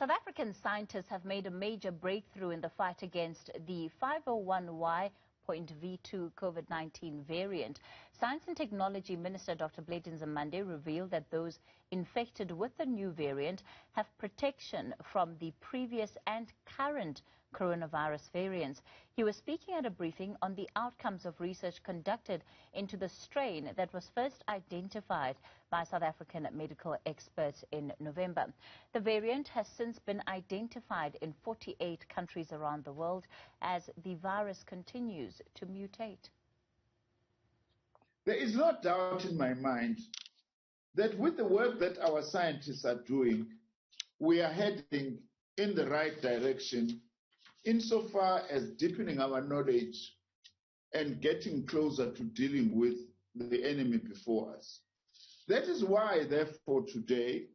South African scientists have made a major breakthrough in the fight against the 501Y.V2 COVID-19 variant. Science and Technology Minister Dr. Blade Nzimande revealed that those infected with the new variant have protection from the previous and current coronavirus variants. He was speaking at a briefing on the outcomes of research conducted into the strain that was first identified by South African medical experts in November. The variant has since been identified in 48 countries around the world as the virus continues to mutate. There is no doubt in my mind that with the work that our scientists are doing, we are heading in the right direction insofar as deepening our knowledge and getting closer to dealing with the enemy before us. That is why, therefore, today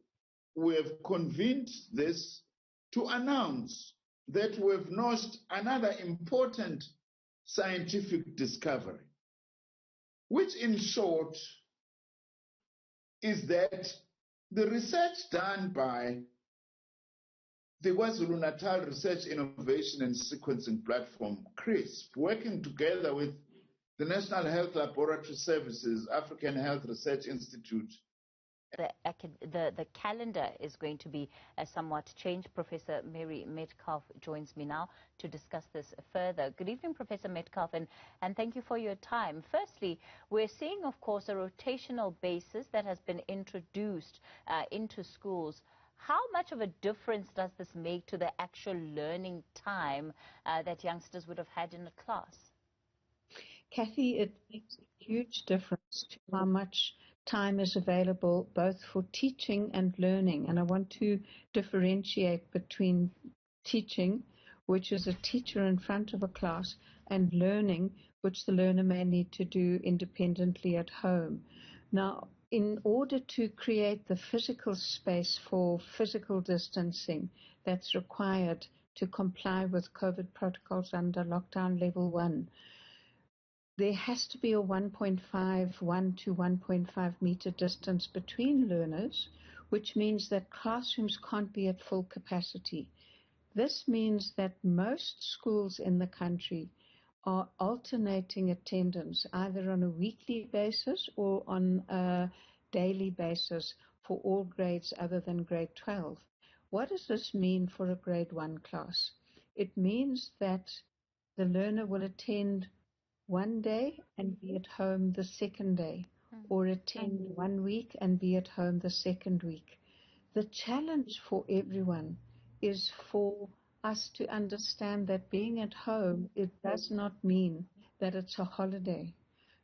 we have convened this to announce that we have notched another important scientific discovery, which in short is that the research done by the KwaZulu-Natal Research Innovation and Sequencing Platform, CRISP, working together with the National Health Laboratory Services, African Health Research Institute. The calendar is going to be somewhat changed. Professor Mary Metcalfe joins me now to discuss this further. Good evening, Professor Metcalfe, and thank you for your time. Firstly, we're seeing, of course, a rotational basis that has been introduced into schools. How much of a difference does this make to the actual learning time that youngsters would have had in a class? Kathy, it makes a huge difference to how much time is available both for teaching and learning. And I want to differentiate between teaching, which is a teacher in front of a class, and learning, which the learner may need to do independently at home. Now, in order to create the physical space for physical distancing that's required to comply with COVID protocols under lockdown level 1, there has to be a 1 to 1.5 meter distance between learners, which means that classrooms can't be at full capacity. This means that most schools in the country are alternating attendance either on a weekly basis or on a daily basis for all grades other than grade 12. What does this mean for a grade 1 class? It means that the learner will attend one day and be at home the second day, or attend 1 week and be at home the second week. The challenge for everyone is for us to understand that being at home, it does not mean that it's a holiday.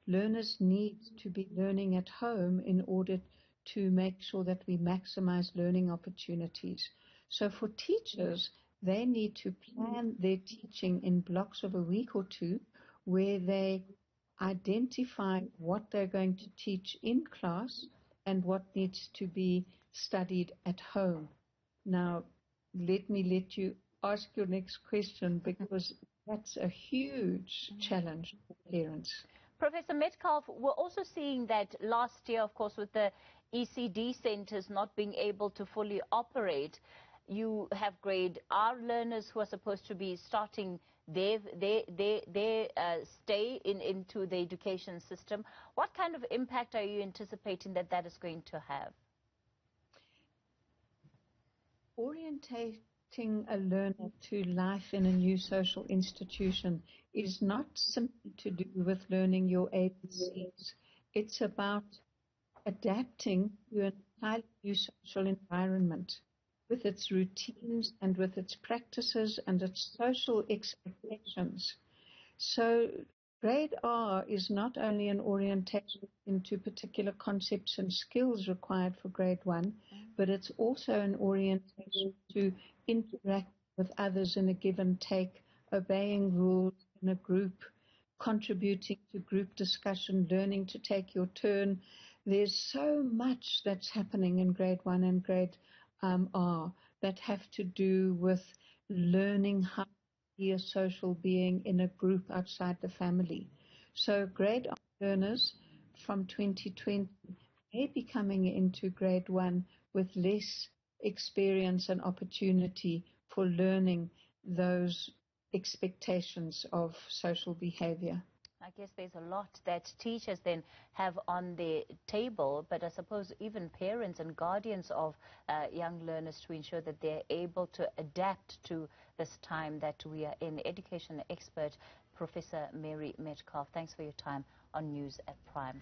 Learners need to be learning at home in order to make sure that we maximize learning opportunities. So for teachers, they need to plan their teaching in blocks of a week or two, where they identify what they're going to teach in class and what needs to be studied at home. Now, let you ask your next question, because that's a huge challenge for parents. Professor Metcalfe, we're also seeing that last year, of course, with the ECD centers not being able to fully operate, you have grade R learners who are supposed to be starting their stay into the education system. What kind of impact are you anticipating that is going to have? Orientating a learner to life in a new social institution is not simply to do with learning your ABCs. It's about adapting to an entirely new social environment, with its routines and with its practices and its social expectations. So grade R is not only an orientation into particular concepts and skills required for grade 1, but it's also an orientation to interact with others in a give and take, obeying rules in a group, contributing to group discussion, learning to take your turn. There's so much that's happening in grade 1 and grade R that have to do with learning how to be a social being in a group outside the family. So grade R learners from 2020 may be coming into grade 1 with less experience and opportunity for learning those expectations of social behavior. I guess there's a lot that teachers then have on their table, but I suppose even parents and guardians of young learners to ensure that they're able to adapt to this time that we are in. Education expert Professor Mary Metcalfe, thanks for your time on News at Prime.